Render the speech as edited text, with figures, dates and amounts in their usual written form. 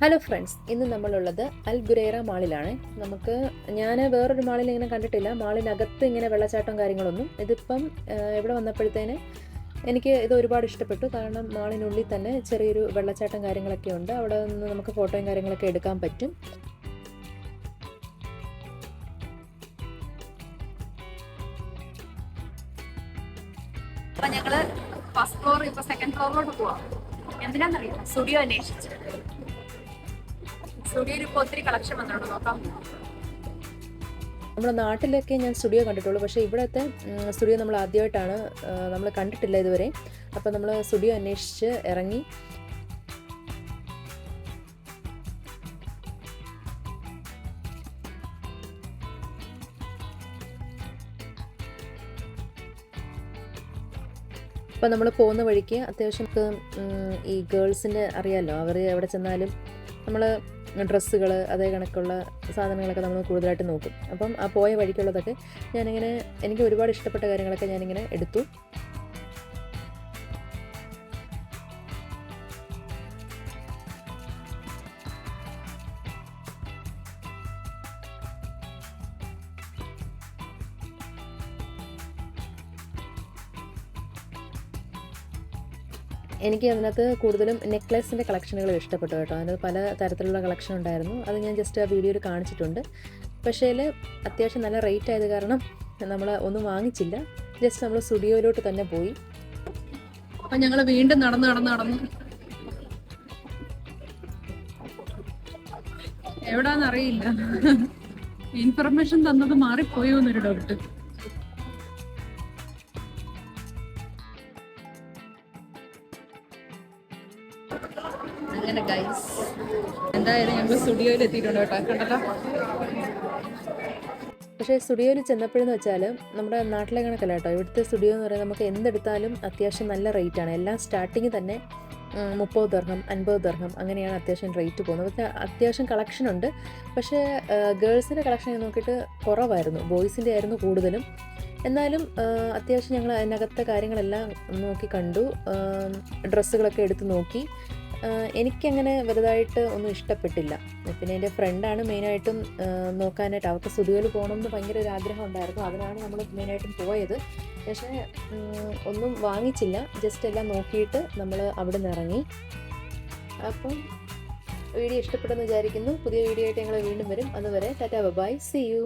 Hello friends, ഇന്ന് നമ്മളുള്ളത് അൽ ഗുരേറ മാളിലാണ്. ഞാൻ വേറൊരു മാളിൽ ഇങ്ങനെ കണ്ടിട്ടില്ല. മാളിനകത്ത് ഇങ്ങനെ വെള്ളച്ചാട്ടം കാര്യങ്ങളൊന്നും. ഇതിപ്പം ഇവിടെ വന്നപ്പോഴത്തേന് എനിക്ക് ഇത് ഒരുപാട് ഇഷ്ടപ്പെട്ടു. കാരണം മാളിനുള്ളിൽ തന്നെ ചെറിയൊരു വെള്ളച്ചാട്ടം കാര്യങ്ങളൊക്കെ ഉണ്ട്. അവിടെ നിന്ന് നമുക്ക് ഫോട്ടോയും കാര്യങ്ങളൊക്കെ എടുക്കാൻ പറ്റും. അപ്പൊ ഞങ്ങള് ഫസ്റ്റ് ഫ്ലോർ ഇപ്പൊ സെക്കൻഡ് ഫ്ലോറിലോട്ട് പോവാം. എന്തിനാന്നറിയാം, സ്റ്റുഡിയോ അന്വേഷിച്ചു. സ്റ്റുഡിയോയിൽ ഇപ്പൊ ഒത്തിരി കളക്ഷൻ വന്നിട്ടുണ്ട്, നോക്കാം. നമ്മുടെ നാട്ടിലൊക്കെ ഞാൻ സ്റ്റുഡിയോ കണ്ടിട്ടുള്ളൂ, പക്ഷേ ഇവിടുത്തെ സ്റ്റുഡിയോ നമ്മൾ ആദ്യമായിട്ടാണ്, നമ്മൾ കണ്ടിട്ടില്ല ഇതുവരെ. അപ്പോൾ നമ്മൾ സ്റ്റുഡിയോ അന്വേഷിച്ച് ഇറങ്ങി. അപ്പോൾ നമ്മൾ പോകുന്ന വഴിക്ക് അത്യാവശ്യം ഈ ഗേൾസിൻ്റെ അറിയാമല്ലോ, അവർ എവിടെ ചെന്നാലും നമ്മൾ ഡ്രസ്സുകൾ അതേ കണക്കുള്ള സാധനങ്ങളൊക്കെ നമ്മൾ കൂടുതലായിട്ട് നോക്കും. അപ്പം ആ പോയ വഴിക്കുള്ളതൊക്കെ എനിക്ക് ഒരുപാട് ഇഷ്ടപ്പെട്ട കാര്യങ്ങളൊക്കെ ഞാനിങ്ങനെ എടുത്തു. എനിക്ക് അതിനകത്ത് കൂടുതലും നെക്ലേസിൻ്റെ കളക്ഷനുകൾ ഇഷ്ടപ്പെട്ടു കേട്ടോ. അതിനകത്ത് പല തരത്തിലുള്ള കളക്ഷൻ ഉണ്ടായിരുന്നു. അത് ഞാൻ ജസ്റ്റ് ആ വീഡിയോയിൽ കാണിച്ചിട്ടുണ്ട്. പക്ഷേ അത്യാവശ്യം നല്ല റേറ്റ് ആയത് കാരണം നമ്മൾ ഒന്നും വാങ്ങിച്ചില്ല. ജസ്റ്റ് നമ്മൾ സ്റ്റുഡിയോയിലോട്ട് തന്നെ പോയി. അപ്പം ഞങ്ങൾ വീണ്ടും നടന്നു എവിടാന്നറിയില്ല. ഇൻഫർമേഷൻ തന്നത് മാറിപ്പോയോ എന്നൊരു ഡൗട്ട്. അങ്ങനെ ഗൈസ്, എന്തായാലും ഞങ്ങൾ സ്റ്റുഡിയോയിൽ എത്തിയിട്ടുണ്ട് കേട്ടോ, കണ്ടല്ലോ. പക്ഷേ സ്റ്റുഡിയോയിൽ ചെന്നപ്പോഴെന്ന് വെച്ചാൽ നമ്മുടെ നാട്ടിലെ കണക്കല്ല കേട്ടോ. ഇവിടുത്തെ സ്റ്റുഡിയോ എന്ന് പറയുന്നത് നമുക്ക് എന്തെടുത്താലും അത്യാവശ്യം നല്ല റേറ്റാണ്. എല്ലാം സ്റ്റാർട്ടിങ് തന്നെ 30 ദിർഹം 50 ദിർഹം അങ്ങനെയാണ് അത്യാവശ്യം റേറ്റ് പോകുന്നത്. പക്ഷേ അത്യാവശ്യം കളക്ഷനുണ്ട്. പക്ഷേ ഗേൾസിൻ്റെ കളക്ഷൻ നോക്കിയിട്ട് കുറവായിരുന്നു, ബോയ്സിൻ്റെ ആയിരുന്നു കൂടുതലും. എന്നാലും അത്യാവശ്യം ഞങ്ങൾ അതിനകത്തെ കാര്യങ്ങളെല്ലാം നോക്കി കണ്ടു. ഡ്രസ്സുകളൊക്കെ എടുത്ത് നോക്കി. എനിക്കങ്ങനെ വലുതായിട്ട് ഒന്നും ഇഷ്ടപ്പെട്ടില്ല. പിന്നെ എൻ്റെ ഫ്രണ്ടാണ് മെയിനായിട്ടും നോക്കാനായിട്ട്. അവർക്ക് സ്റ്റുഡിയോയിൽ പോകണമെന്ന് ഭയങ്കര ഒരു ആഗ്രഹം ഉണ്ടായിരുന്നു. അതിനാണ് നമ്മൾ മെയിനായിട്ടും പോയത്. പക്ഷേ ഒന്നും വാങ്ങിച്ചില്ല. ജസ്റ്റ് എല്ലാം നോക്കിയിട്ട് നമ്മൾ അവിടെ നിന്ന് ഇറങ്ങി. അപ്പം വീഡിയോ ഇഷ്ടപ്പെട്ടെന്ന് വിചാരിക്കുന്നു. പുതിയ വീഡിയോ ആയിട്ട് ഞങ്ങൾ വീണ്ടും വരും. അതുവരെ ടാറ്റാ ബൈ, സീ യു.